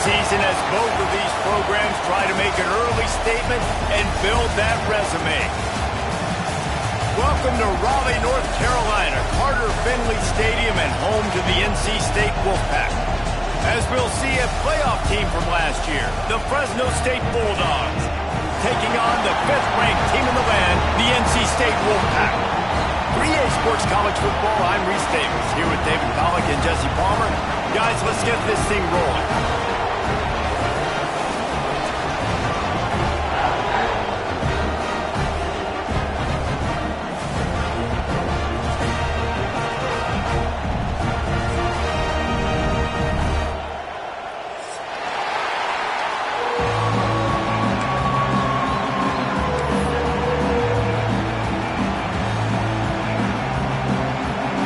season as both of these programs try to make an early statement and build that resume. Welcome to Raleigh, North Carolina, Carter Finley Stadium, and home to the NC State Wolfpack. As we'll see, a playoff team from last year, the Fresno State Bulldogs, taking on the 5th-ranked team in the land, the NC State Wolfpack. 3A Sports College Football, I'm Reese Davis, here with David Pollack and Jesse Palmer. Guys, let's get this thing rolling.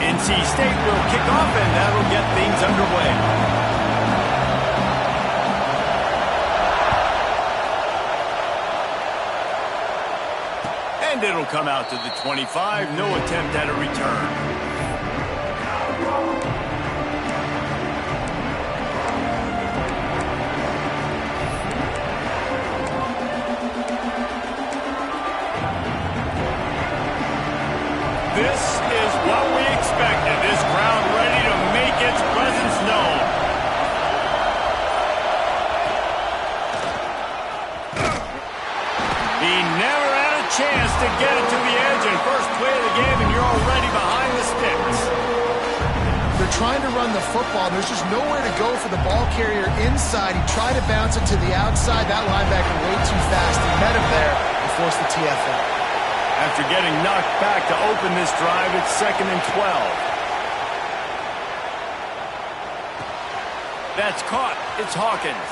NC State will kick off, and that'll get things underway. And it'll come out to the 25. No attempt at a return. This is what we expected. This crowd ready to make its presence known. He never had a chance to get it to the edge in first play of the game, and you're already behind the sticks. They're trying to run the football. There's just nowhere to go for the ball carrier inside. He tried to bounce it to the outside. That linebacker way too fast. He met him there and forced the TFL. After getting knocked back to open this drive, it's 2nd and 12. That's caught. It's Hawkins.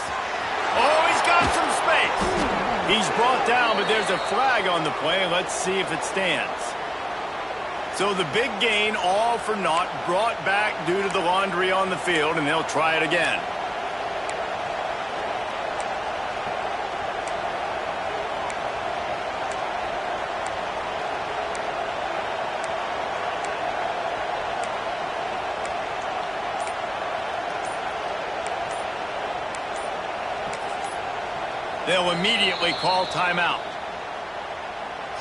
Oh, he's got some space. He's brought down, but there's a flag on the play. Let's see if it stands. So the big gain, all for naught, brought back due to the laundry on the field, and they'll try it again. They'll immediately call timeout.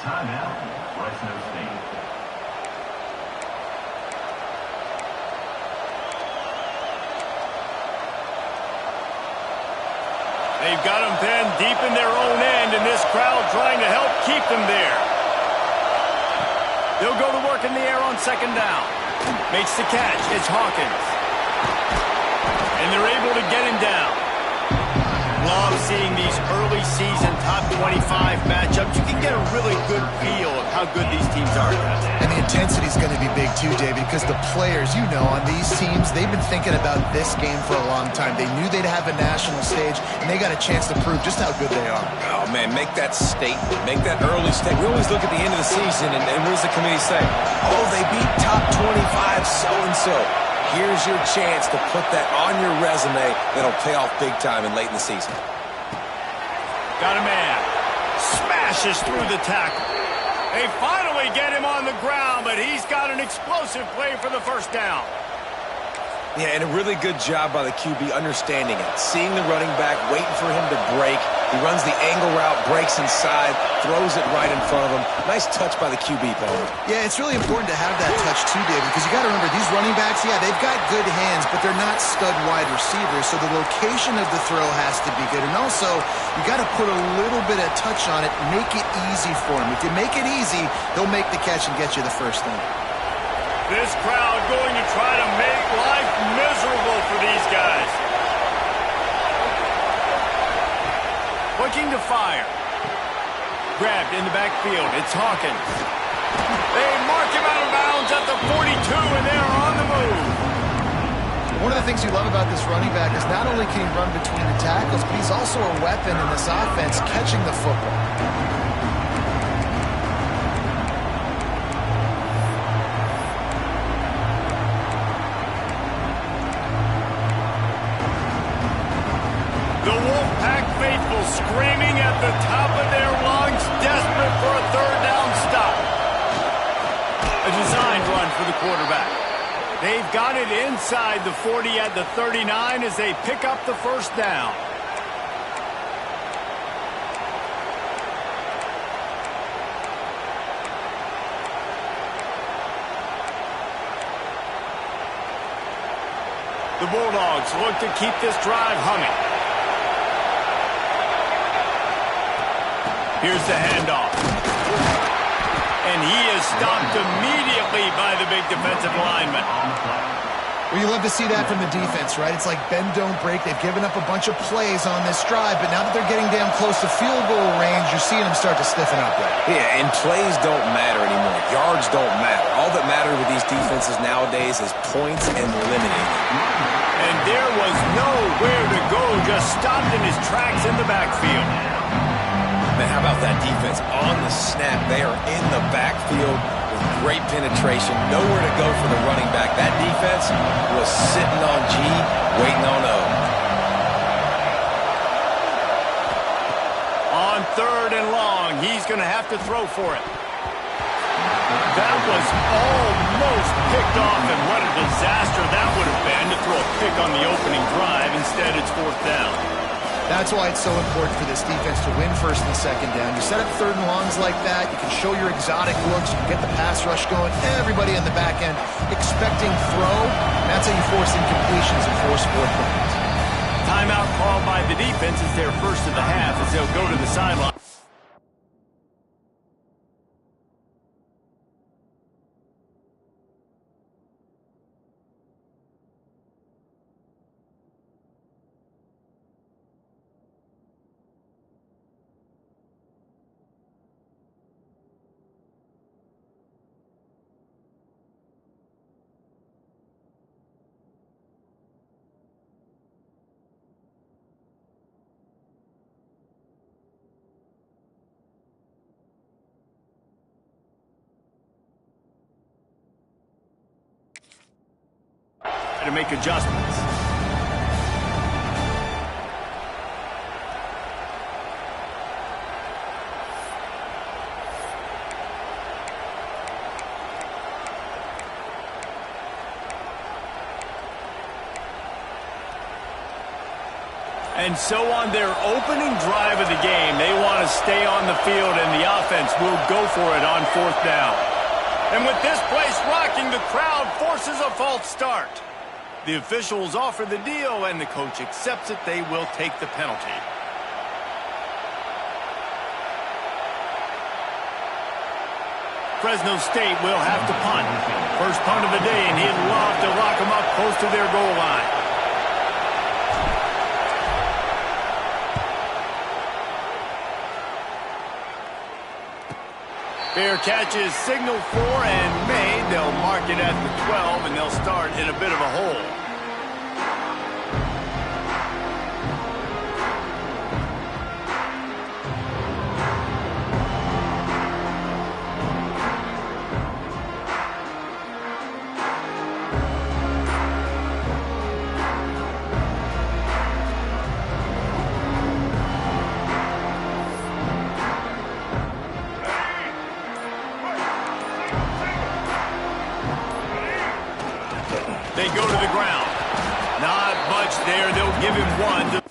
Timeout, Fresno State. They've got them pinned deep in their own end, and this crowd trying to help keep them there. They'll go to work in the air on 2nd down. Makes the catch. It's Hawkins. And they're able to get him down. Love seeing these early season top 25 matchups. You can get a really good feel of how good these teams are. And the intensity is going to be big too, David, because the players, you know, on these teams, they've been thinking about this game for a long time. They knew they'd have a national stage, and they got a chance to prove just how good they are. Oh, man, make that statement. Make that early statement. We always look at the end of the season, and what does the committee say? Oh, they beat top 25 so-and-so. Here's your chance to put that on your resume that'll pay off big time and late in the season. Got a man. Smashes through the tackle. They finally get him on the ground, but he's got an explosive play for the first down. Yeah, and a really good job by the QB understanding it. Seeing the running back, waiting for him to break. He runs the angle route, breaks inside, throws it right in front of him. Nice touch by the QB, Paul. Yeah, it's really important to have that touch too, David, because you got to remember, these running backs, yeah, they've got good hands, but they're not stud wide receivers, so the location of the throw has to be good. And also, you got to put a little bit of touch on it, make it easy for him. If you make it easy, they'll make the catch and get you the first down. This crowd going to try to make life miserable for these guys. Looking to fire. Grabbed in the backfield. It's Hawkins. They mark him out of bounds at the 42, and they're on the move. One of the things you love about this running back is not only can he run between the tackles, but he's also a weapon in this offense, catching the football. The Wolfpack faithful screaming at the top of their lungs, desperate for a third down stop. A designed run for the quarterback. They've got it inside the 40 at the 39 as they pick up the first down. The Bulldogs look to keep this drive humming. Here's the handoff. And he is stopped immediately by the big defensive lineman. Well, you love to see that from the defense, right? It's like bend, don't break. They've given up a bunch of plays on this drive, but now that they're getting down close to field goal range, you're seeing them start to stiffen up there. Yeah, and plays don't matter anymore. Yards don't matter. All that matters with these defenses nowadays is points and limiting. And there was nowhere to go, just stopped in his tracks in the backfield. Man, how about that defense? On the snap, they are in the backfield with great penetration. Nowhere to go for the running back. That defense was sitting on G, waiting on O. On 3rd and long, he's going to have to throw for it. That was almost picked off, and what a disaster that would have been to throw a pick on the opening drive. Instead, it's 4th down. That's why it's so important for this defense to win 1st and 2nd down. You set up 3rd and longs like that, you can show your exotic looks, you can get the pass rush going, everybody on the back end expecting throw. That's how you force incompletions and force 4th downs. Timeout called by the defense is their first of the half as they'll go to the sideline. To make adjustments. And so on their opening drive of the game, they want to stay on the field, and the offense will go for it on 4th down. And with this place rocking, the crowd forces a false start. The officials offer the deal, and the coach accepts it. They will take the penalty. Fresno State will have to punt. First punt of the day, and he'd love to lock them up close to their goal line. Fair catch is signaled for and made. They'll mark it at the 12, and they'll start in a bit of a hole. They go to the ground. Not much there. They'll give him one.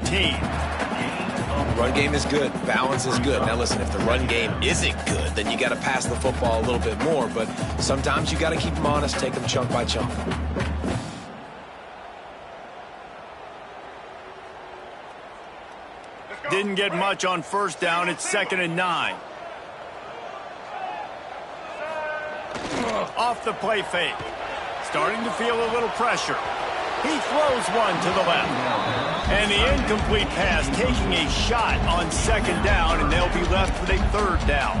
Team. Run game is good. Balance is good. Now listen, if the run game isn't good, then you got to pass the football a little bit more. But sometimes you got to keep them honest, take them chunk by chunk. Didn't get much on 1st down. It's 2nd and 9. Off the play fake. Starting to feel a little pressure. He throws one to the left. And the incomplete pass taking a shot on second down, and they'll be left with a third down.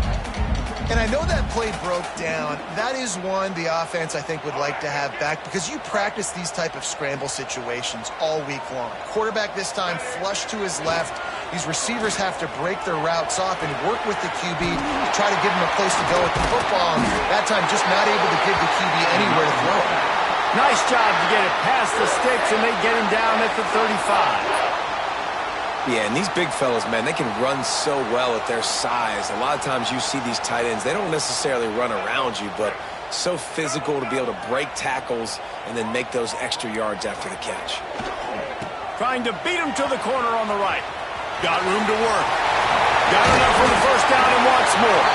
And I know that play broke down. That is one the offense, I think, would like to have back because you practice these type of scramble situations all week long. Quarterback this time flush to his left. These receivers have to break their routes off and work with the QB to try to give him a place to go with the football. And that time just not able to give the QB anywhere to throw it. Nice job to get it past the sticks, and they get him down at the 35. Yeah, and these big fellas, man, they can run so well at their size. A lot of times you see these tight ends, they don't necessarily run around you, but so physical to be able to break tackles and then make those extra yards after the catch. Trying to beat him to the corner on the right. Got room to work. Got enough for the first down and wants more.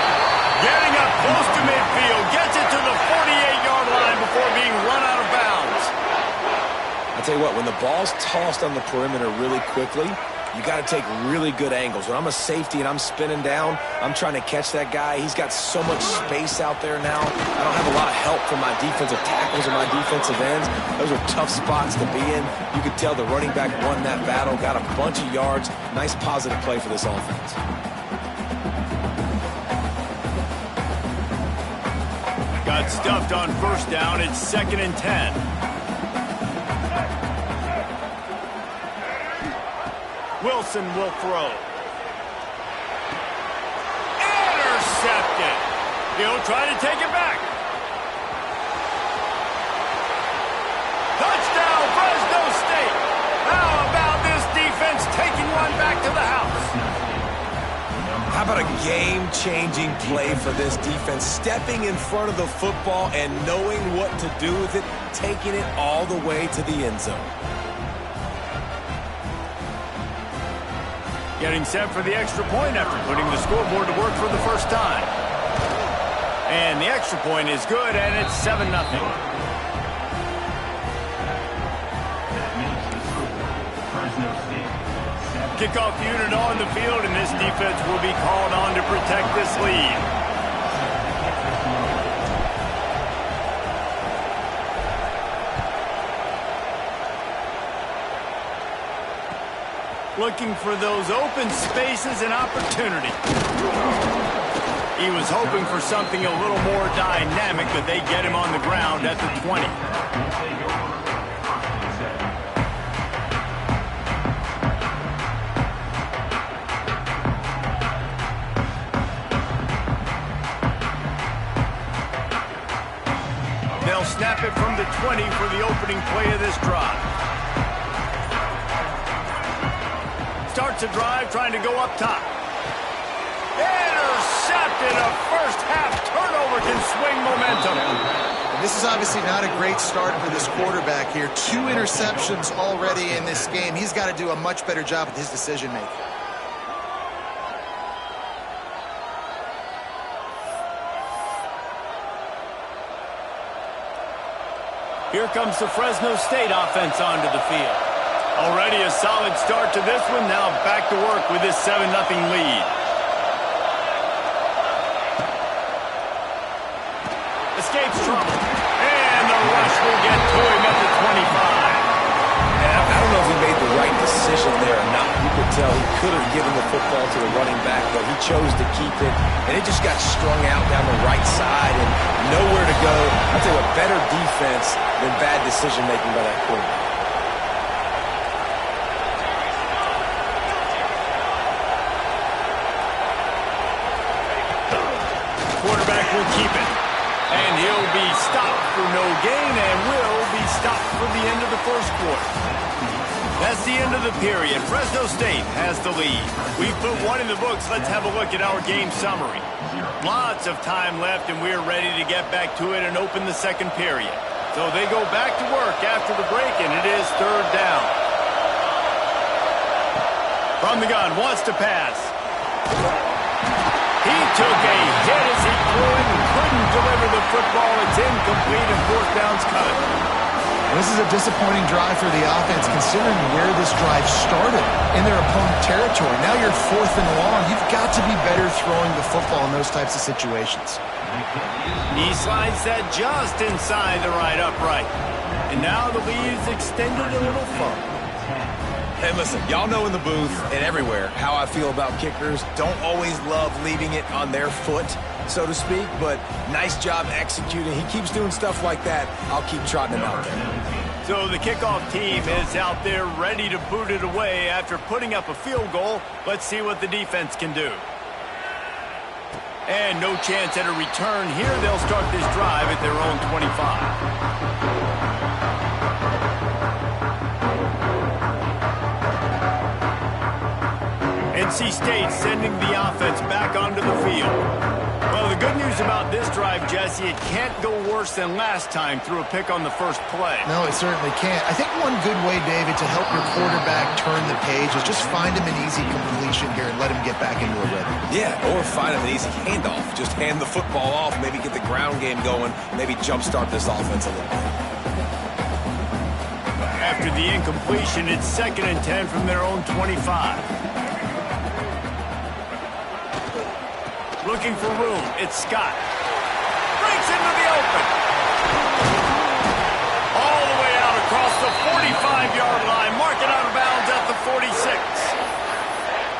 Getting up close to midfield. Gets it to the 48-yard line before being run out of bounds. I'll tell you what, when the ball's tossed on the perimeter really quickly, you got to take really good angles. When I'm a safety and I'm spinning down, I'm trying to catch that guy. He's got so much space out there now. I don't have a lot of help from my defensive tackles or my defensive ends. Those are tough spots to be in. You could tell the running back won that battle, got a bunch of yards. Nice positive play for this offense. Got stuffed on first down. It's 2nd and 10. Wilson will throw. Intercepted. He'll try to take it back. Touchdown, Fresno State. How about this defense taking one back to the house? How about a game-changing play for this defense? Stepping in front of the football and knowing what to do with it, taking it all the way to the end zone. Getting set for the extra point after putting the scoreboard to work for the first time. And the extra point is good, and it's 7-0. Kickoff unit on the field, and this defense will be called on to protect this lead. Looking for those open spaces and opportunity. He was hoping for something a little more dynamic, but they get him on the ground at the 20. They'll snap it from the 20 for the opening play of this drive. Starts a drive trying to go up top. Intercepted. A first-half turnover can swing momentum. And this is obviously not a great start for this quarterback here. 2 interceptions already in this game. He's got to do a much better job with his decision-making. Here comes the Fresno State offense onto the field. Already a solid start to this one. Now back to work with this 7-0 lead. Escapes trouble. And the rush will get to him at the 25. I don't know if he made the right decision there or not. You could tell he could have given the football to the running back, but he chose to keep it. And it just got strung out down the right side and nowhere to go. I'll tell you what, better defense than bad decision-making by that quarterback. Quarterback will keep it. And he'll be stopped for no gain and will be stopped for the end of the first quarter. That's the end of the period. Fresno State has the lead. We've put one in the books. Let's have a look at our game summary. Lots of time left, and we're ready to get back to it and open the second period. So they go back to work after the break, and it is 3rd down. From the gun, wants to pass. He took a hit as he threw it and couldn't deliver the football. It's incomplete and 4th down's cut. This is a disappointing drive for the offense considering where this drive started in their opponent territory. Now you're 4th and long. You've got to be better throwing the football in those types of situations. He slides that just inside the right upright. And now the lead is extended a little further. Hey, listen, y'all know in the booth and everywhere how I feel about kickers. Don't always love leaving it on their foot, so to speak, but nice job executing. He keeps doing stuff like that. I'll keep trotting him out there. So the kickoff team is out there ready to boot it away after putting up a field goal. Let's see what the defense can do. And no chance at a return here. They'll start this drive at their own 25. NC State sending the offense back onto the field. Well, the good news about this drive, Jesse, it can't go worse than last time through a pick on the first play. No, it certainly can't. I think one good way, David, to help your quarterback turn the page is just find him an easy completion here and let him get back into a rhythm. Yeah, or find him an easy handoff. Just hand the football off, maybe get the ground game going, maybe jumpstart this offense a little bit. After the incompletion, it's 2nd and 10 from their own 25. Looking for room, it's Scott. Breaks into the open. All the way out across the 45-yard line, marking out of bounds at the 46.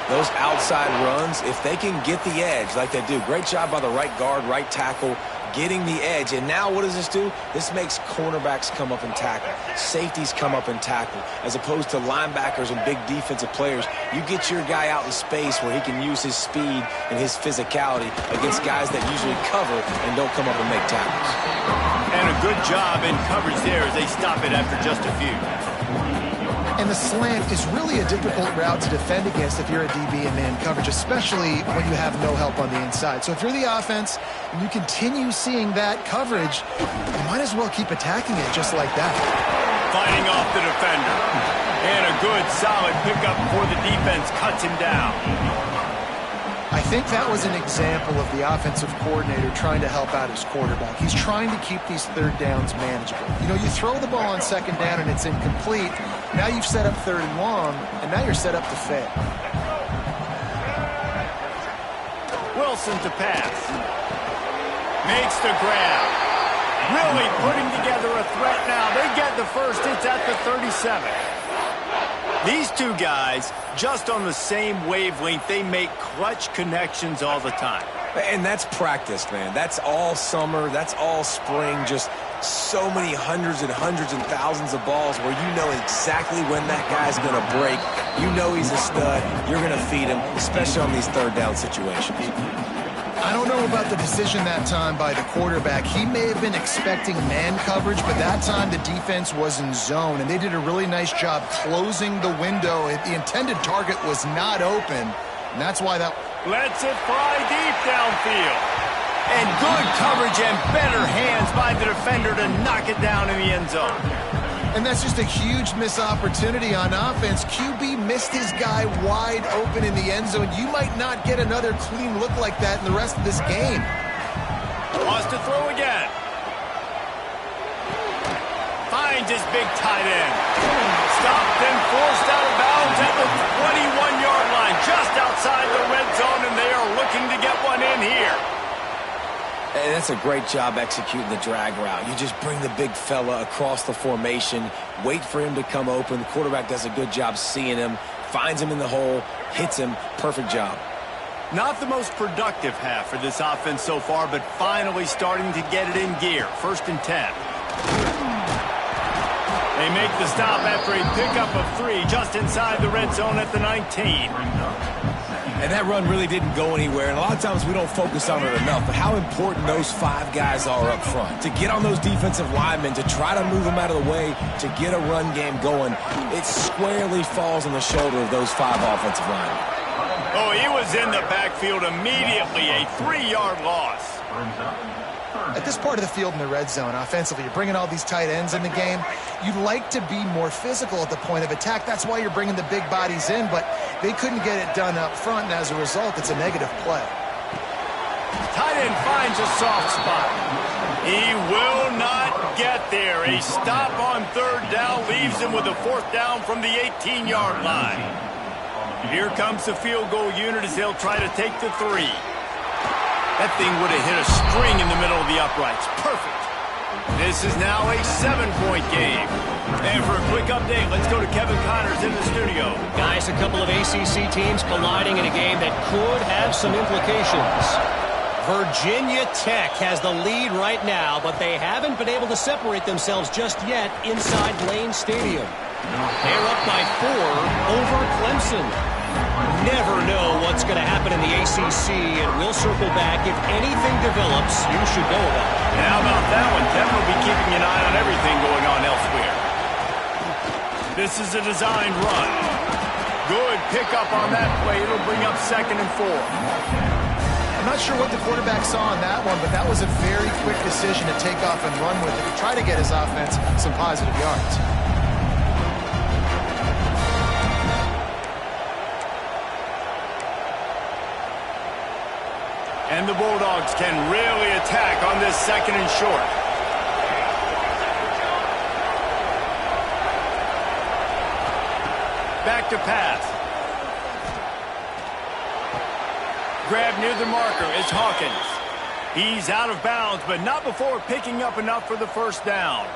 Those outside runs, if they can get the edge like they do, great job by the right guard, right tackle, getting the edge. And now what does this do? This makes cornerbacks come up and tackle. Safeties come up and tackle. As opposed to linebackers and big defensive players, you get your guy out in space where he can use his speed and his physicality against guys that usually cover and don't come up and make tackles. And a good job in coverage there as they stop it after just a few. And the slant is really a difficult route to defend against if you're a DB in man coverage, especially when you have no help on the inside. So if you're the offense and you continue seeing that coverage, you might as well keep attacking it just like that. Fighting off the defender. And a good, solid pickup before the defense cuts him down. I think that was an example of the offensive coordinator trying to help out his quarterback. He's trying to keep these third downs manageable. You know, you throw the ball on 2nd down and it's incomplete. Now you've set up 3rd and long, and now you're set up to fail. Wilson to pass. Makes the grab. Really putting together a threat now. They get the first. It's at the 37. These two guys, just on the same wavelength, they make clutch connections all the time. And that's practice, man. That's all summer. That's all spring. Just so many hundreds and thousands of balls where you know exactly when that guy's going to break. You know he's a stud. You're going to feed him, especially on these 3rd down situations. I don't know about the decision that time by the quarterback. He may have been expecting man coverage, but that time the defense was in zone, and they did a really nice job closing the window. The intended target was not open, and that's why that... Lets it fly deep downfield. And good coverage and better hands by the defender to knock it down in the end zone. And that's just a huge missed opportunity on offense. QB missed his guy wide open in the end zone. You might not get another clean look like that in the rest of this game. Wants to throw again. Finds his big tight end. Stopped and forced out of bounds at the 21-yard line, just outside the red zone, and they are looking to get one in here. And that's a great job executing the drag route. You just bring the big fella across the formation, wait for him to come open. The quarterback does a good job seeing him, finds him in the hole, hits him. Perfect job. Not the most productive half for this offense so far, but finally starting to get it in gear. 1st and 10. They make the stop after a pickup of 3 just inside the red zone at the 19. And that run really didn't go anywhere, and a lot of times we don't focus on it enough, but how important those 5 guys are up front. To get on those defensive linemen, to try to move them out of the way, to get a run game going, it squarely falls on the shoulder of those 5 offensive linemen. Oh, he was in the backfield immediately, a 3-yard loss. At this part of the field in the red zone, offensively, you're bringing all these tight ends in the game. You'd like to be more physical at the point of attack. That's why you're bringing the big bodies in, but they couldn't get it done up front, and as a result, it's a negative play. Tight end finds a soft spot. He will not get there. A stop on 3rd down leaves him with a 4th down from the 18-yard line. Here comes the field goal unit as they'll try to take the 3. That thing would have hit a string in the middle of the uprights. Perfect. This is now a 7-point game. And for a quick update, let's go to Kevin Connors in the studio. Guys, a couple of ACC teams colliding in a game that could have some implications. Virginia Tech has the lead right now, but they haven't been able to separate themselves just yet inside Lane Stadium. They're up by 4 over Clemson. Never know what's going to happen in the ACC, and we'll circle back. If anything develops, you should know about it. And how about that one? Kevin will be keeping an eye on everything going on elsewhere. This is a designed run. Good pickup on that play. It'll bring up 2nd and 4. I'm not sure what the quarterback saw on that one, but that was a very quick decision to take off and run with it to try to get his offense some positive yards. And the Bulldogs can really attack on this 2nd and short. Back to pass. Grab near the marker is Hawkins. He's out of bounds, but not before picking up enough for the first down.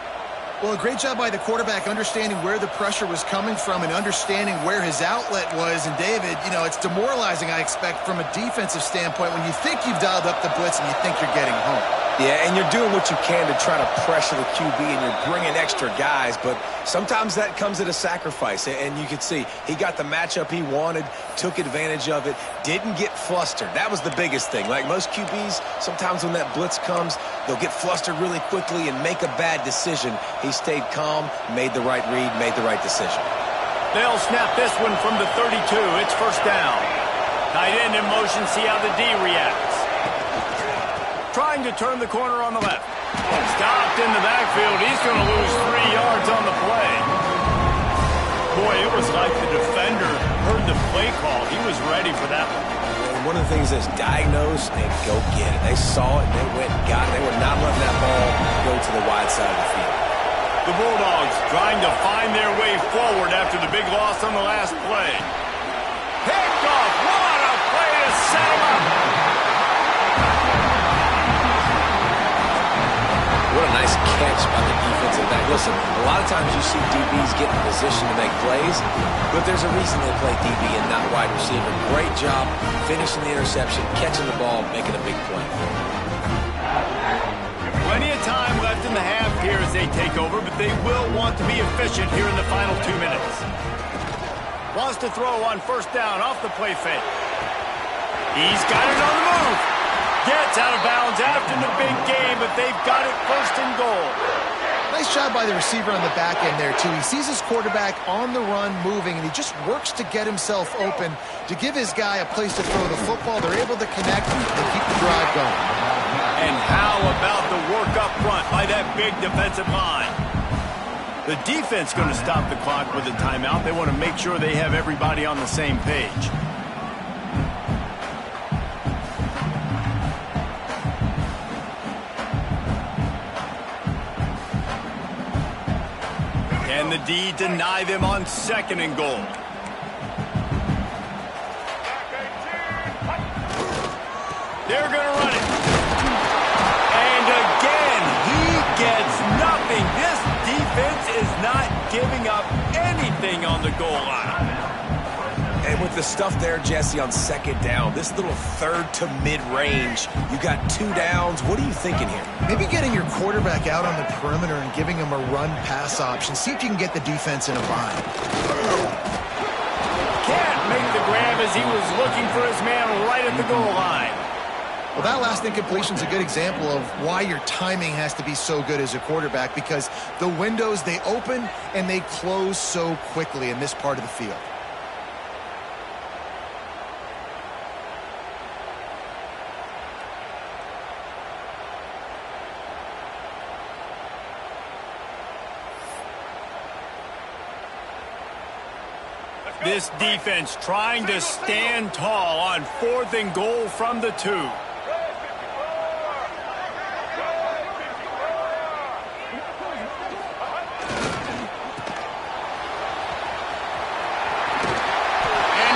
Well, a great job by the quarterback understanding where the pressure was coming from and understanding where his outlet was. And David, you know, it's demoralizing, I expect, from a defensive standpoint when you think you've dialed up the blitz and you think you're getting home. Yeah, and you're doing what you can to try to pressure the QB, and you're bringing extra guys, but sometimes that comes at a sacrifice, and you can see he got the matchup he wanted, took advantage of it, didn't get flustered. That was the biggest thing. Like most QBs, sometimes when that blitz comes, they'll get flustered really quickly and make a bad decision. He stayed calm, made the right read, made the right decision. They'll snap this one from the 32. It's first down. Tight end in motion, see how the D reacts. Trying to turn the corner on the left. Stopped in the backfield. He's going to lose 3 yards on the play. Boy, it was like the defender heard the play call. He was ready for that one. One of the things is diagnose and go get it. They saw it, and they went and got it. They were not letting that ball go to the wide side of the field. The Bulldogs trying to find their way forward after the big loss on the last play. Picked off. What a play to set him up. What a nice catch by the defensive back. Listen, a lot of times you see DBs get in position to make plays, but there's a reason they play DB and not wide receiver. Great job finishing the interception, catching the ball, making a big play. Plenty of time left in the half here as they take over, but they will want to be efficient here in the final 2 minutes. Wants to throw on first down off the play fake. He's got it on the move. Gets out of bounds after the big game, but they've got it 1st and goal. Nice job by the receiver on the back end there, too. He sees his quarterback on the run moving, and he just works to get himself open to give his guy a place to throw the football. They're able to connect and keep the drive going. And how about the work up front by that big defensive line? The defense going to stop the clock with a timeout. They want to make sure they have everybody on the same page. And the D deny them on 2nd and goal. They're going to run it. And again, he gets nothing. This defense is not giving up anything on the goal line. And with the stuff there, Jesse, on 2nd down, this little 3rd to mid-range, you got 2 downs. What are you thinking here? Maybe getting your quarterback out on the perimeter and giving him a run-pass option. See if you can get the defense in a bind. Can't make the grab as he was looking for his man right at the goal line. Well, that last incompletion is a good example of why your timing has to be so good as a quarterback, because the windows, they open and they close so quickly in this part of the field. This defense trying to stand tall on 4th and goal from the 2. And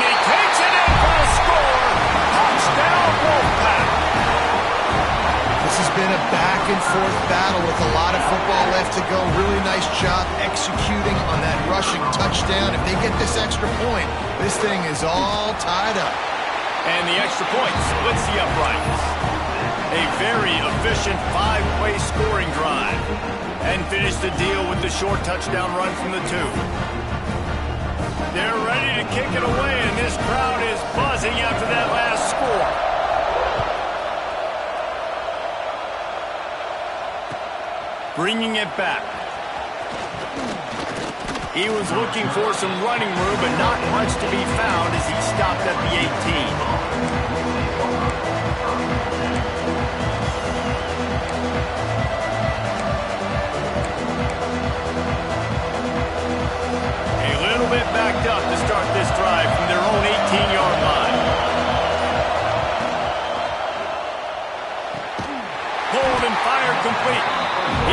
he takes it in for a score. Touchdown, Wolfpack. This has been a back-and-forth battle with a lot of football left to go. Really nice job executing on that rushing touchdown. If they get this extra point, this thing is all tied up. And the extra point splits the uprights. A very efficient 5-play scoring drive. And finish the deal with the short touchdown run from the 2. They're ready to kick it away, and this crowd is buzzing after that last score. Bringing it back. He was looking for some running room, but not much to be found as he stopped at the 18. Bit backed up to start this drive from their own 18-yard line. Hold and fire complete.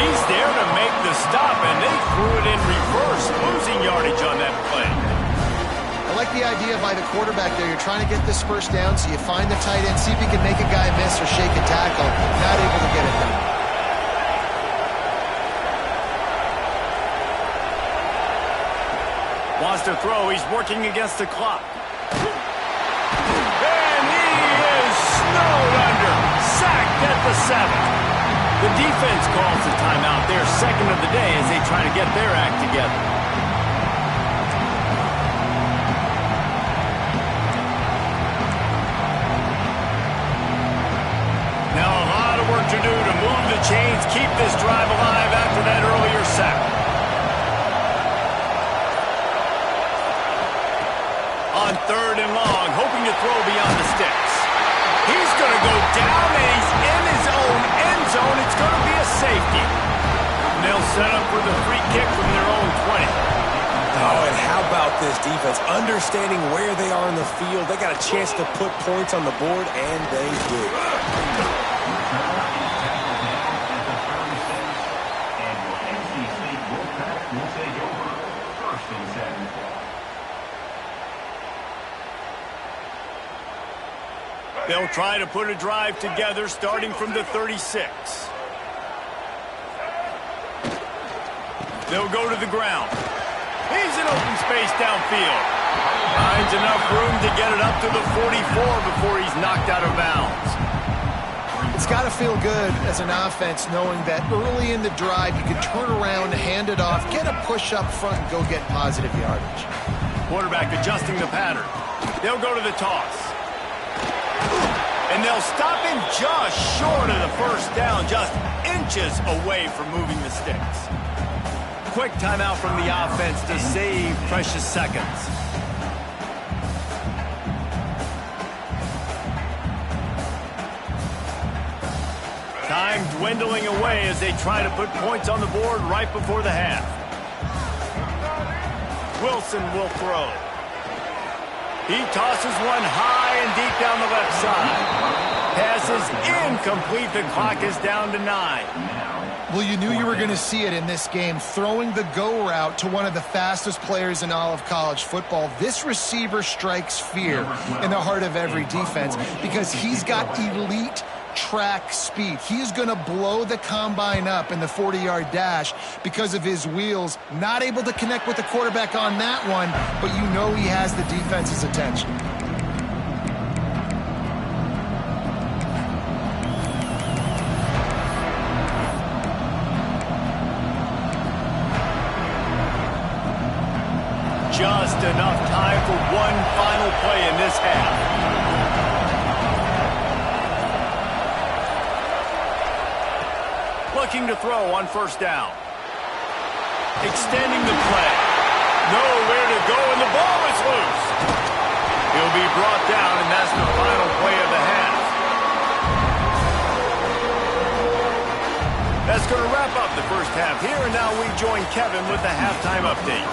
He's there to make the stop, and they threw it in reverse, losing yardage on that play. I like the idea by the quarterback there. You're trying to get this first down, so you find the tight end, see if he can make a guy miss or shake a tackle. Not able to get it done. Wants to throw. He's working against the clock. And he is snowed under. Sacked at the 7. The defense calls the timeout. Their second of the day as they try to get their act together. Now a lot of work to do to move the chains, keep this drive alive after that earlier sack. On 3rd and long, hoping to throw beyond the sticks. He's going to go down, and he's in his own end zone. It's going to be a safety. And they'll set up for the free kick from their own 20. Oh, and how about this defense? Understanding where they are in the field. They got a chance to put points on the board, and they do. They'll try to put a drive together starting from the 36. They'll go to the ground. He's in open space downfield. Finds enough room to get it up to the 44 before he's knocked out of bounds. It's got to feel good as an offense knowing that early in the drive you can turn around, hand it off, get a push up front, and go get positive yardage. Quarterback adjusting the pattern. They'll go to the toss. And they'll stop him just short of the first down, just inches away from moving the sticks. Quick timeout from the offense to save precious seconds. Time dwindling away as they try to put points on the board right before the half. Wilson will throw. He tosses one high and deep down the left side. Pass is incomplete. The clock is down to 9. Well, you knew you were going to see it in this game, throwing the go route to one of the fastest players in all of college football. This receiver strikes fear in the heart of every defense because he's got elite track speed. He is going to blow the combine up in the 40-yard dash because of his wheels. Not able to connect with the quarterback on that one, but you know he has the defense's attention. Just enough time for one final play in this half. Looking to throw on first down. Extending the play. Nowhere to go, and the ball is loose. He'll be brought down, and that's the final play of the half. That's going to wrap up the first half here, and now we join Kevin with the halftime update.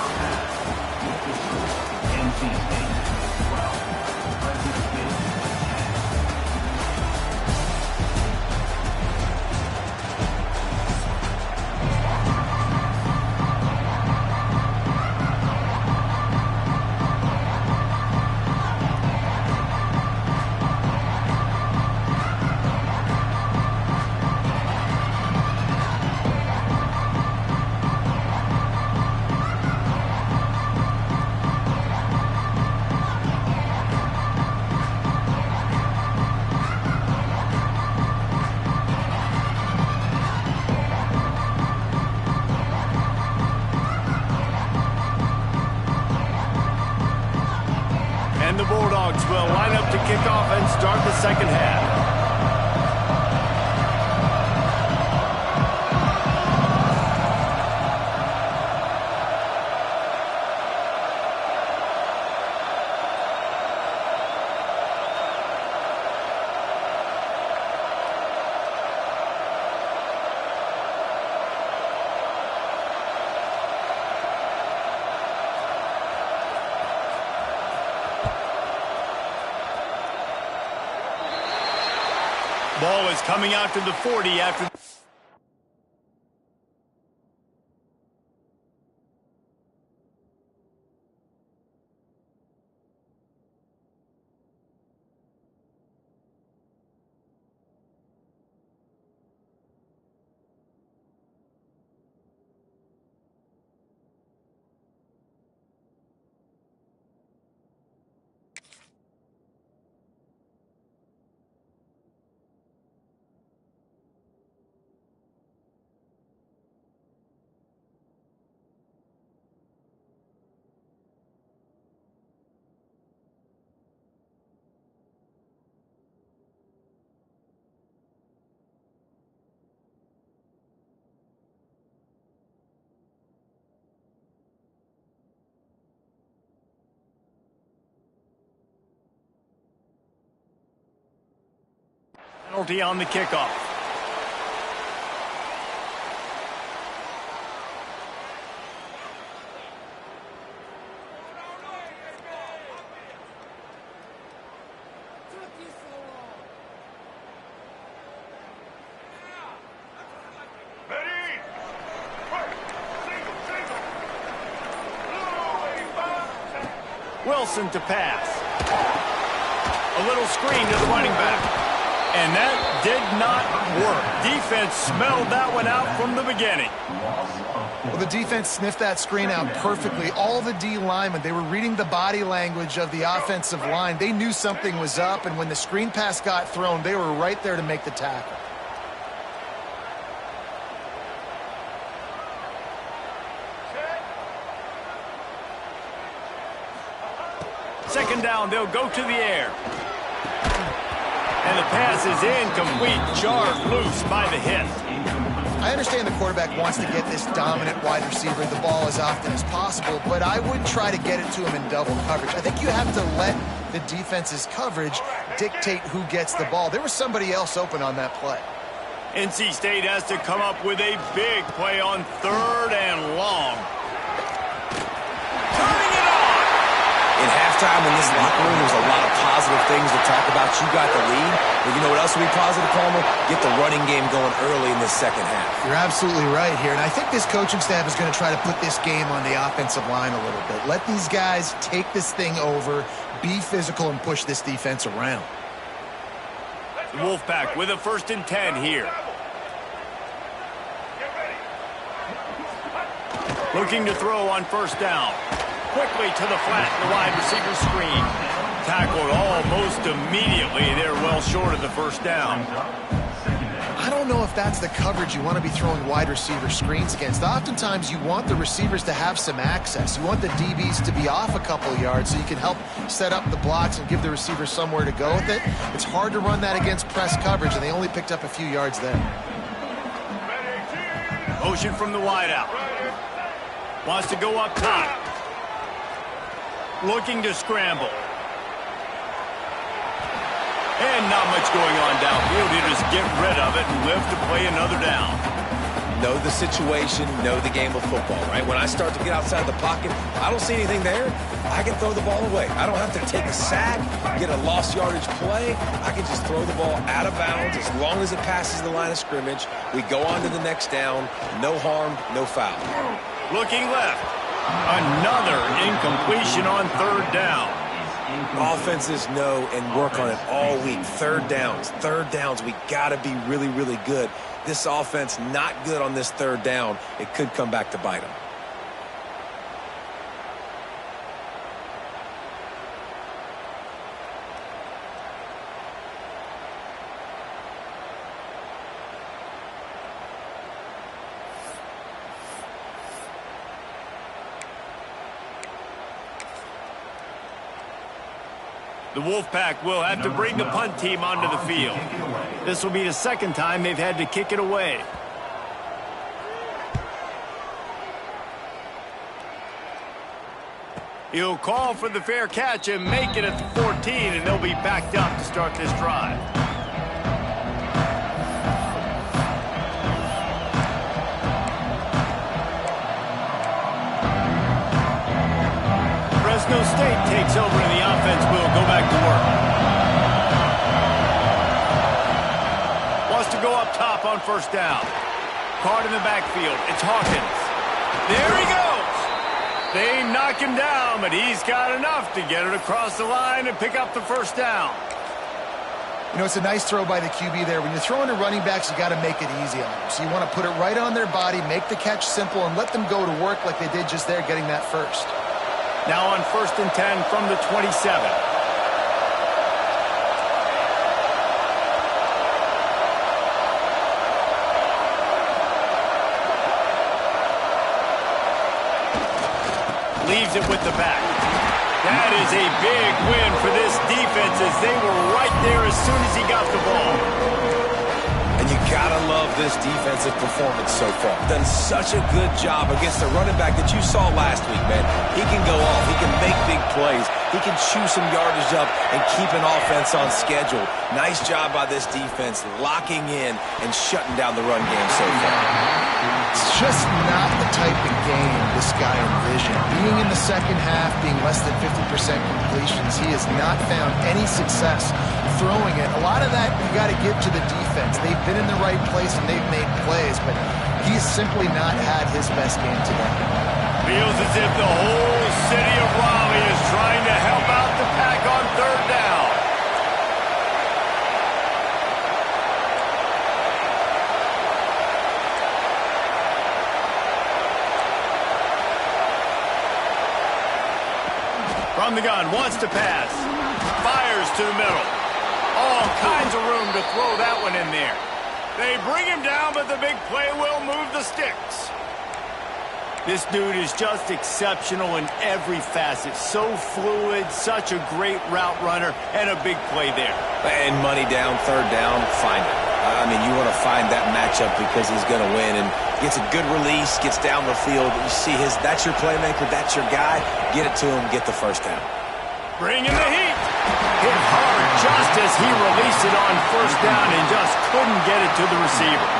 And the Bulldogs will line up to kick off and start the second half. Ball is coming out to the 40 after... Penalty on the kickoff. Wilson to pass. A little screen to the running back. And that did not work. Defense smelled that one out from the beginning. Well, the defense sniffed that screen out perfectly. All the D linemen, they were reading the body language of the offensive line. They knew something was up, and when the screen pass got thrown, they were right there to make the tackle. Second down, they'll go to the air. And the pass is incomplete, jarred loose by the hit. I understand the quarterback wants to get this dominant wide receiver the ball as often as possible, but I wouldn't try to get it to him in double coverage. I think you have to let the defense's coverage dictate who gets the ball. There was somebody else open on that play. NC State has to come up with a big play on 3rd and long. In halftime, in this locker room, there's a lot of positive things to talk about. You got the lead. But you know what else will be positive, Palmer? Get the running game going early in this second half. You're absolutely right here. And I think this coaching staff is going to try to put this game on the offensive line a little bit. Let these guys take this thing over, be physical, and push this defense around. Wolfpack with a 1st and 10 here. Looking to throw on 1st down. Quickly to the flat, the wide receiver screen. Tackled almost immediately. They're well short of the 1st down. I don't know if that's the coverage you want to be throwing wide receiver screens against. Oftentimes, you want the receivers to have some access. You want the DBs to be off a couple yards so you can help set up the blocks and give the receivers somewhere to go with it. It's hard to run that against press coverage, and they only picked up a few yards there. Motion from the wideout. Wants to go up top. Looking to scramble. And not much going on downfield. He'll just get rid of it and live to play another down. Know the situation, know the game of football, right? When I start to get outside the pocket, I don't see anything there, I can throw the ball away. I don't have to take a sack, get a lost yardage play. I can just throw the ball out of bounds as long as it passes the line of scrimmage. We go on to the next down. No harm, no foul. Looking left. Another incompletion on 3rd down. Offenses know and work on it all week. 3rd downs. We got to be really, really good. This offense not good on this 3rd down. It could come back to bite them. The Wolfpack will have to bring the punt team onto the field. This will be the second time they've had to kick it away. He'll call for the fair catch and make it at the 14, and they'll be backed up to start this drive. Fresno State takes over and the offense will go back to work. Wants to go up top on first down. Card in the backfield. It's Hawkins. There he goes. They knock him down, but he's got enough to get it across the line and pick up the first down. You know, it's a nice throw by the QB there. When you're throwing to running backs, you got to make it easy on them. So you want to put it right on their body, make the catch simple, and let them go to work like they did just there, getting that first. Now on 1st and 10 from the 27. Leaves it with the back. That is a big win for this defense as they were right there as soon as he got the ball. And you gotta love this defensive performance so far. Done such a good job against the running back that you saw last week, man. He can go off. He can make big plays. He can chew some yardage up and keep an offense on schedule. Nice job by this defense locking in and shutting down the run game so far. It's just not the type of game this guy envisioned. Being in the second half, being less than 50% completions, he has not found any success throwing it. A lot of that you got to give to the defense. They've been in the right place and they've made plays, but he's simply not had his best game today. Feels as if the whole city of Raleigh is trying to help out the Pack on third down. From the gun, wants to pass. Fires to the middle. All kinds of room to throw that one in there. They bring him down, but the big play will move the sticks. This dude is just exceptional in every facet. So fluid, such a great route runner, and a big play there. And money down, third down, find it. I mean, you want to find that matchup because he's going to win. And gets a good release, gets down the field. You see that's your playmaker, that's your guy. Get it to him, get the first down. Bring in the heat. Hit hard just as he released it on first down and just couldn't get it to the receiver.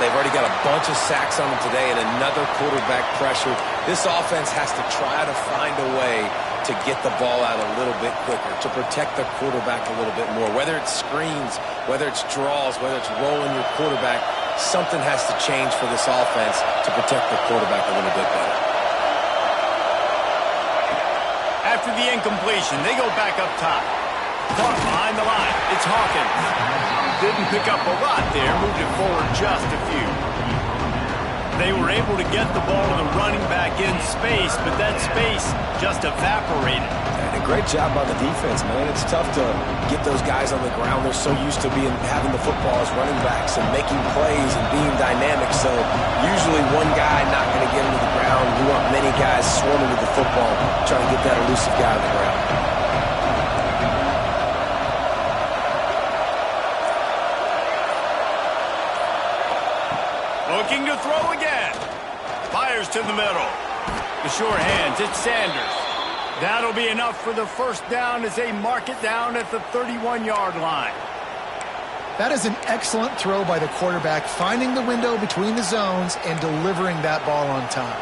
They've already got a bunch of sacks on them today and another quarterback pressure. This offense has to try to find a way to get the ball out a little bit quicker, to protect the quarterback a little bit more. Whether it's screens, whether it's draws, whether it's rolling your quarterback, something has to change for this offense to protect the quarterback a little bit better. After the incompletion, they go back up top. Caught behind the line. It's Hawkins. Didn't pick up a lot there. Moved it forward just a few. They were able to get the ball to the running back in space, but that space just evaporated. And a great job by the defense, man. It's tough to get those guys on the ground. They're so used to having the football as running backs and making plays and being dynamic. So usually one guy not going to get him to the ground. You want many guys swarming with the football, trying to get that elusive guy on the ground. Looking to throw again. Fires to the middle. The sure hands, it's Sanders. That'll be enough for the first down as they mark it down at the 31-yard line. That is an excellent throw by the quarterback, finding the window between the zones and delivering that ball on time.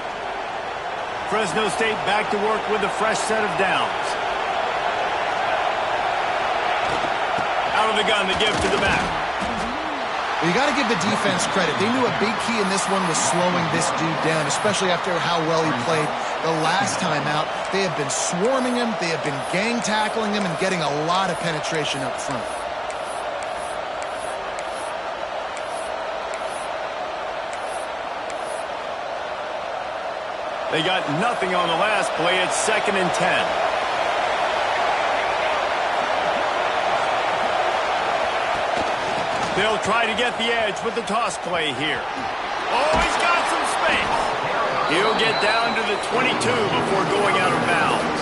Fresno State back to work with a fresh set of downs. Out of the gun, the give to the back. Well, you got to give the defense credit. They knew a big key in this one was slowing this dude down, especially after how well he played the last time out. They have been swarming him. They have been gang tackling him and getting a lot of penetration up front. They got nothing on the last play. It's 2nd and 10. They'll try to get the edge with the toss play here. Oh, he's got some space. He'll get down to the 22 before going out of bounds.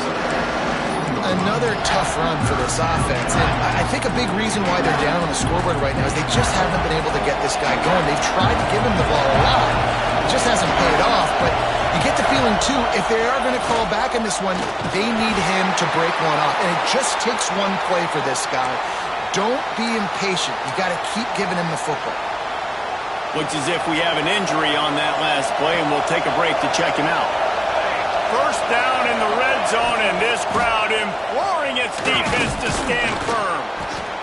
another tough run for this offense. And I think a big reason why they're down on the scoreboard right now is they just haven't been able to get this guy going. They've tried to give him the ball a lot. It just hasn't paid off. But you get the feeling, too, if they are going to call back in this one, they need him to break one off. And it just takes one play for this guy. Don't be impatient. You got to keep giving him the football. Looks as if we have an injury on that last play, and we'll take a break to check him out. First down in the red zone, and this crowd imploring its defense to stand firm.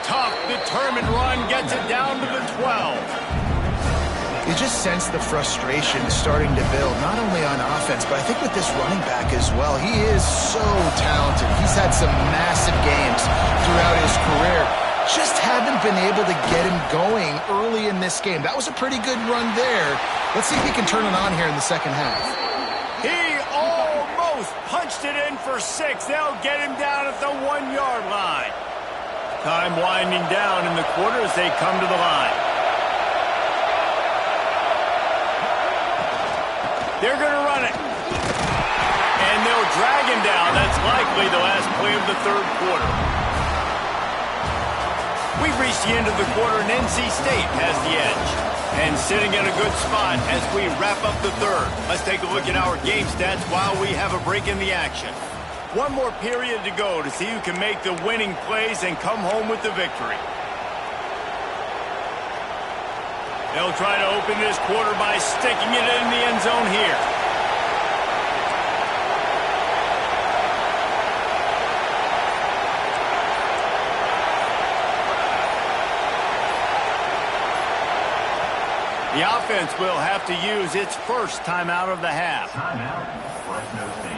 Tough, determined run gets it down to the 12. You just sense the frustration starting to build, not only on offense, but I think with this running back as well. He is so talented. He's had some massive games throughout his career. Just haven't been able to get him going early in this game. That was a pretty good run there. Let's see if he can turn it on here in the second half. He almost punched it in for 6. They'll get him down at the 1-yard line. Time winding down in the quarter as they come to the line. They're going to run it. And they'll drag him down. That's likely the last play of the third quarter. We've reached the end of the quarter, and NC State has the edge. And sitting in a good spot as we wrap up the third. Let's take a look at our game stats while we have a break in the action. One more period to go to see who can make the winning plays and come home with the victory. They'll try to open this quarter by sticking it in the end zone here. The offense will have to use its first timeout of the half. Timeout, Fresno State.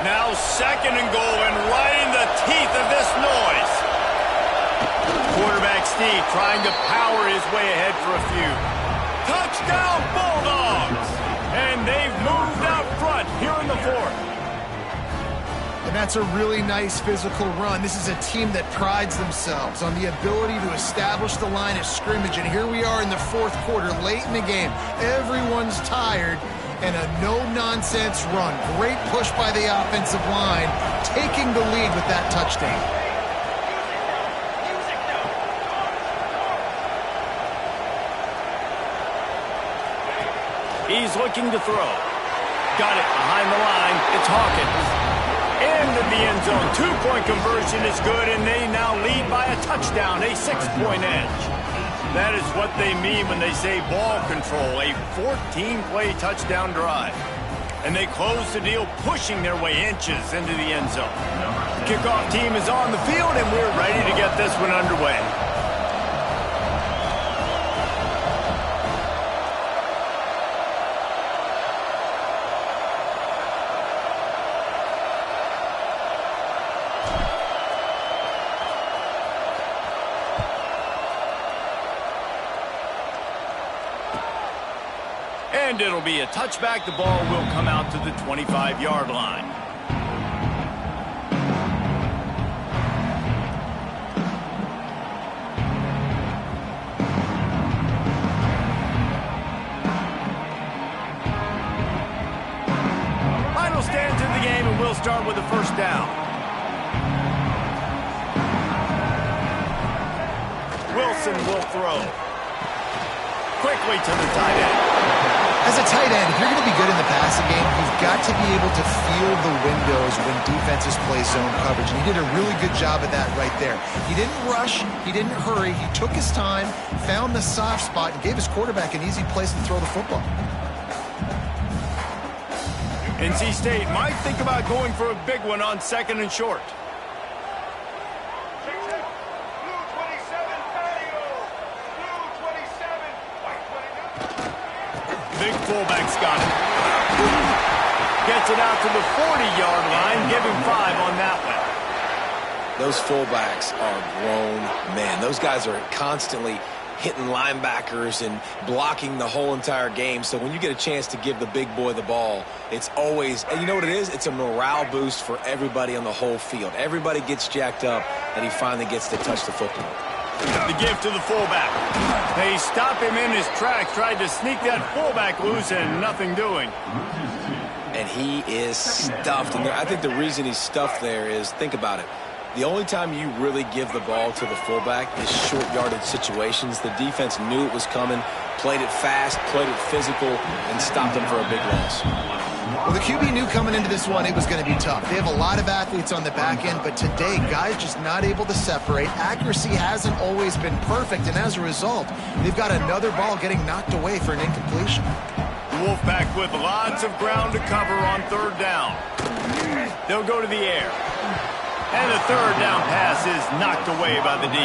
Now 2nd and goal, and right in the teeth of this noise. Quarterback Steve trying to power his way ahead for a few. Touchdown Bulldogs! And they've moved out front here in the 4th. And that's a really nice physical run. This is a team that prides themselves on the ability to establish the line of scrimmage. And here we are in the 4th quarter, late in the game. Everyone's tired, and a no-nonsense run. Great push by the offensive line, taking the lead with that touchdown. He's looking to throw. Got it behind the line. It's Hawkins. Into the end zone. 2-point conversion is good, and they now lead by a touchdown, a 6-point edge. That is what they mean when they say ball control, a 14-play touchdown drive. And they close the deal, pushing their way inches into the end zone. The kickoff team is on the field, and we're ready to get this one underway. And it'll be a touchback. The ball will come out to the 25-yard line. Final stands in the game, and we'll start with the first down. Wilson will throw. Quickly to the tight end. As a tight end, if you're going to be good in the passing game, you've got to be able to feel the windows when defenses play zone coverage. And he did a really good job of that right there. He didn't rush. He didn't hurry. He took his time, found the soft spot, and gave his quarterback an easy place to throw the football. NC State might think about going for a big one on 2nd and short. Big fullback's got it. Gets it out to the 40-yard line. Give him 5 on that one. Those fullbacks are grown men. Those guys are constantly hitting linebackers and blocking the whole entire game. So when you get a chance to give the big boy the ball, it's always, and you know what it is? It's a morale boost for everybody on the whole field. Everybody gets jacked up, and he finally gets to touch the football. The give to the fullback. They stop him in his tracks, tried to sneak that fullback loose, and nothing doing. And he is stuffed. And I think the reason he's stuffed there is, think about it. The only time you really give the ball to the fullback is short yardage situations. The defense knew it was coming, played it fast, played it physical, and stopped him for a big loss. Well, the QB knew coming into this one it was going to be tough. They have a lot of athletes on the back end, but today, guys just not able to separate. Accuracy hasn't always been perfect, and as a result, they've got another ball getting knocked away for an incompletion. Wolfpack with lots of ground to cover on third down. They'll go to the air. And the third down pass is knocked away by the D.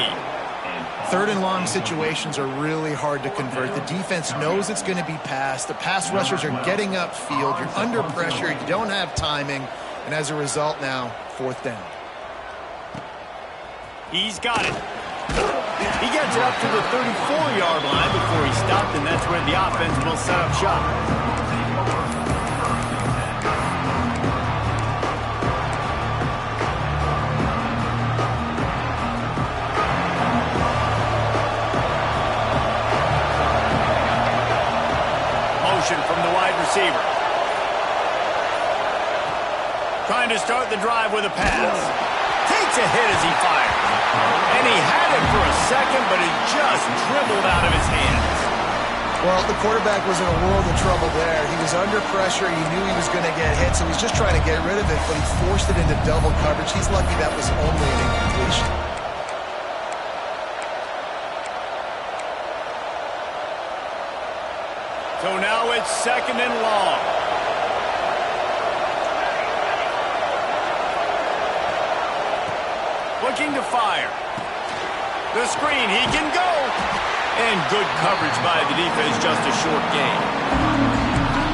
Third and long situations are really hard to convert. The defense knows it's going to be passed. The pass rushers are getting upfield. You're under pressure. You don't have timing. And as a result now, fourth down. He's got it. He gets it up to the 34-yard line before he stopped, and that's where the offense will set up shop. From the wide receiver. Trying to start the drive with a pass. Takes a hit as he fires. And he had it for a second, but it just dribbled out of his hands. Well, the quarterback was in a world of trouble there. He was under pressure. He knew he was going to get hit, so he's just trying to get rid of it, but he forced it into double coverage. He's lucky that was only an incompletion. So now it's second and long. Looking to fire. The screen, he can go. And good coverage by the defense, just a short gain.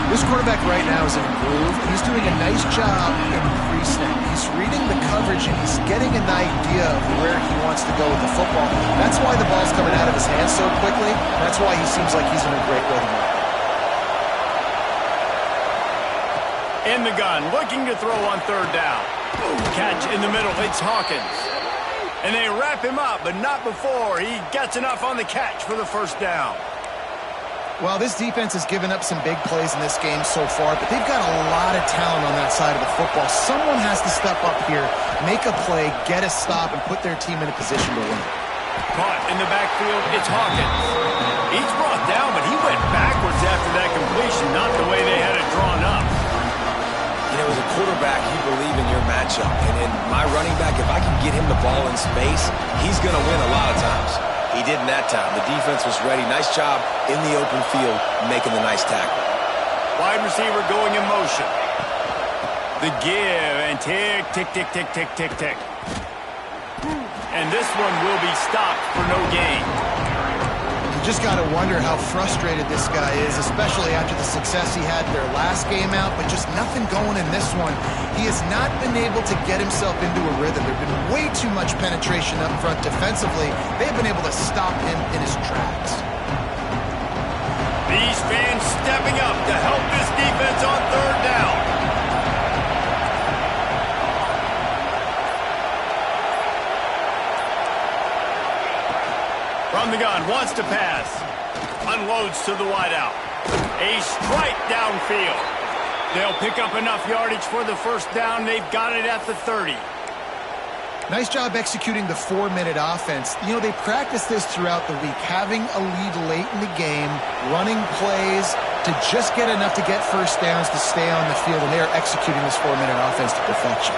This quarterback right now is in a groove. He's doing a nice job in pre-snap. He's reading the coverage, and he's getting an idea of where he wants to go with the football. That's why the ball's coming out of his hands so quickly. That's why he seems like he's in a great rhythm. In the gun, looking to throw on third down. Catch in the middle, it's Hawkins. And they wrap him up, but not before he gets enough on the catch for the first down. Well, this defense has given up some big plays in this game so far, but they've got a lot of talent on that side of the football. Someone has to step up here, make a play, get a stop, and put their team in a position to win. Caught in the backfield, it's Hawkins. He's brought down, but he went backwards after that completion, not the way they had it drawn up. You know, as a quarterback, you believe in your matchup. And in my running back, if I can get him the ball in space, he's going to win a lot of times. He did in that time. The defense was ready. Nice job in the open field making the nice tackle. Wide receiver going in motion. The give, and tick, tick, tick, tick, tick, tick, tick. And this one will be stopped for no gain. You just got to wonder how frustrated this guy is, especially after the success he had their last game out, but just nothing going in this one. He has not been able to get himself into a rhythm. There's been way too much penetration up front defensively. They've been able to stop him in his tracks. These fans stepping up to help this defense on third down. From the gun, wants to pass. Unloads to the wideout. A strike downfield. They'll pick up enough yardage for the first down. They've got it at the 30. Nice job executing the 4-minute offense. You know, they practice this throughout the week, having a lead late in the game, running plays to just get enough to get first downs to stay on the field, and they are executing this 4-minute offense to perfection.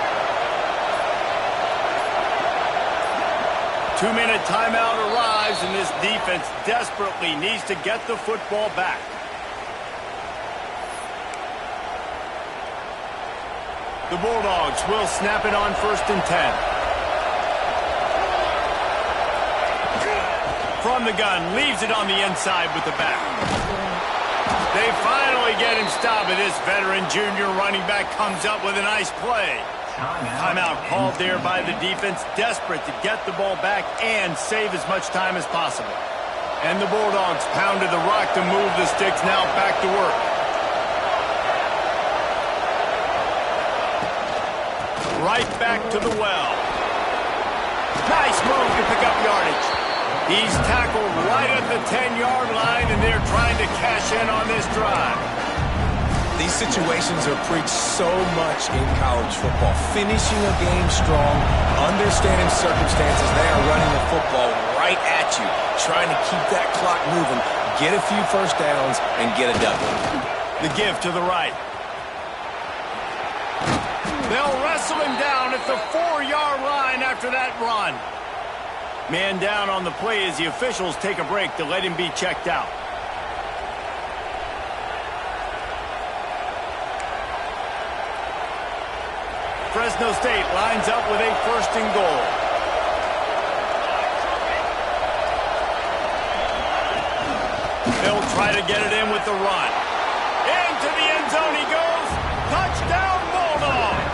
2-minute timeout arrives, and this defense desperately needs to get the football back. The Bulldogs will snap it on 1st and 10. From the gun, leaves it on the inside with the back. They finally get him stopped, and this veteran junior running back comes up with a nice play. Timeout called there by the defense, desperate to get the ball back and save as much time as possible. And the Bulldogs pounded the rock to move the sticks, now back to work. Right back to the well. Nice move to pick up yardage. He's tackled right at the 10-yard line, and they're trying to cash in on this drive. These situations are preached so much in college football. Finishing a game strong, understanding circumstances. They are running the football right at you, trying to keep that clock moving, get a few first downs, and get a W. The give to the right. They'll wrestle him down at the 4-yard line after that run. Man down on the play as the officials take a break to let him be checked out. Fresno State lines up with a 1st and goal. They'll try to get it in with the run. Into the end zone he goes. Touchdown, Bulldogs!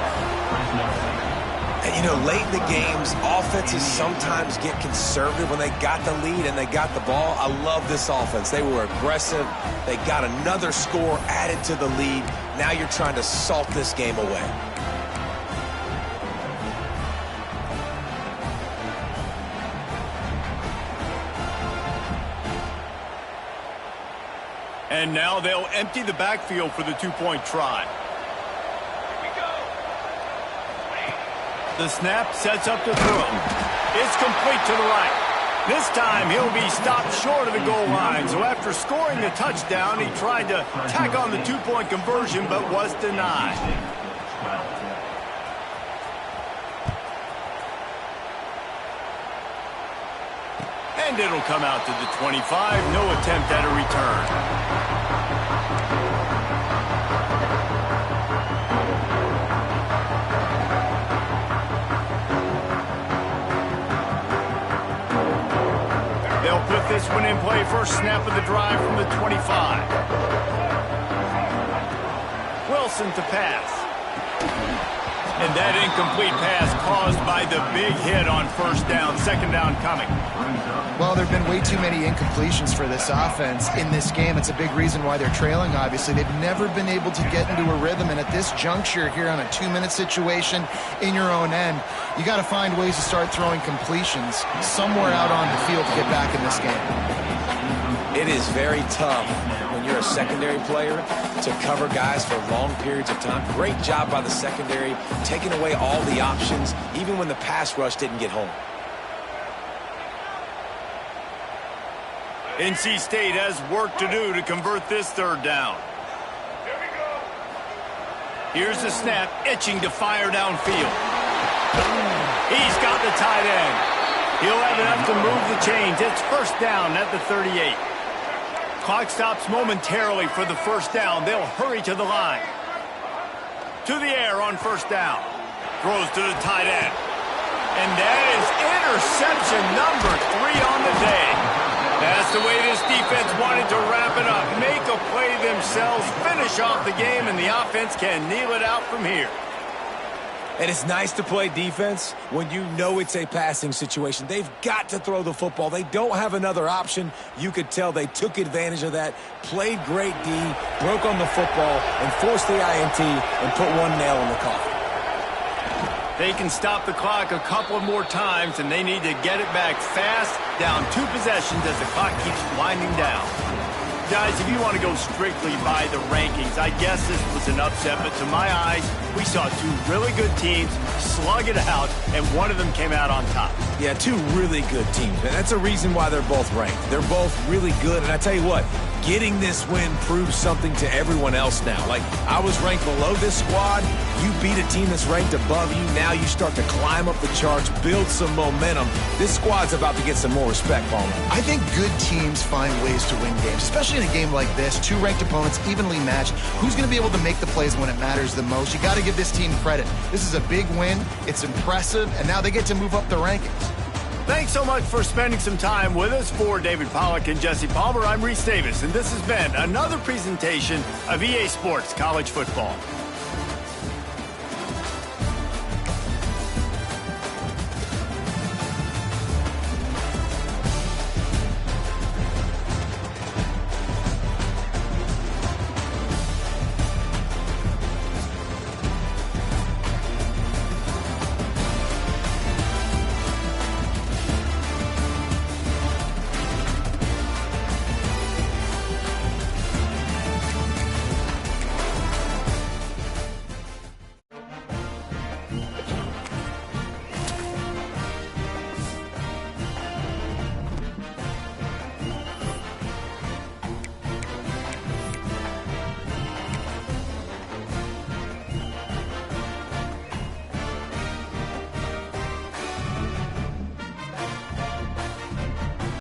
And, you know, late in the games, offenses sometimes get conservative when they got the lead and they got the ball. I love this offense. They were aggressive. They got another score added to the lead. Now you're trying to salt this game away. And now they'll empty the backfield for the 2-point try. The snap sets up the throw. It's complete to the right. This time he'll be stopped short of the goal line. So after scoring the touchdown, he tried to tack on the 2-point conversion but was denied. And it'll come out to the 25. No attempt at a return. They'll put this one in play. First snap of the drive from the 25. Wilson to pass. And that incomplete pass caused by the big hit on 1st down. 2nd down coming. Well, there have been way too many incompletions for this offense in this game. It's a big reason why they're trailing, obviously. They've never been able to get into a rhythm, and at this juncture here on a 2-minute situation in your own end, you got to find ways to start throwing completions somewhere out on the field to get back in this game. It is very tough when you're a secondary player to cover guys for long periods of time. Great job by the secondary, taking away all the options, even when the pass rush didn't get home. NC State has work to do to convert this 3rd down. Here's the snap, itching to fire downfield. He's got the tight end. He'll have enough to move the chains. It's 1st down at the 38. Clock stops momentarily for the 1st down. They'll hurry to the line. To the air on 1st down. Throws to the tight end. And that is interception number 3 on the day. That's the way this defense wanted to wrap it up. Make a play themselves, finish off the game, and the offense can kneel it out from here. And it's nice to play defense when you know it's a passing situation. They've got to throw the football. They don't have another option. You could tell they took advantage of that, played great D, broke on the football, and forced the INT and put one nail in the coffin. They can stop the clock a couple more times, and they need to get it back fast, down 2 possessions as the clock keeps winding down. Guys, if you want to go strictly by the rankings, I guess this was an upset, but to my eyes, we saw 2 really good teams slug it out, and one of them came out on top. Yeah, 2 really good teams, and that's a reason why they're both ranked. They're both really good, and I tell you what, getting this win proves something to everyone else now. Like, I was ranked below this squad. You beat a team that's ranked above you. Now you start to climb up the charts, build some momentum. This squad's about to get some more respect, Palmer. I think good teams find ways to win games, especially in a game like this. 2 ranked opponents, evenly matched. Who's going to be able to make the plays when it matters the most? You got to give this team credit. This is a big win. It's impressive, and now they get to move up the rankings. Thanks so much for spending some time with us. For David Pollack and Jesse Palmer, I'm Reese Davis, and this has been another presentation of EA Sports College Football.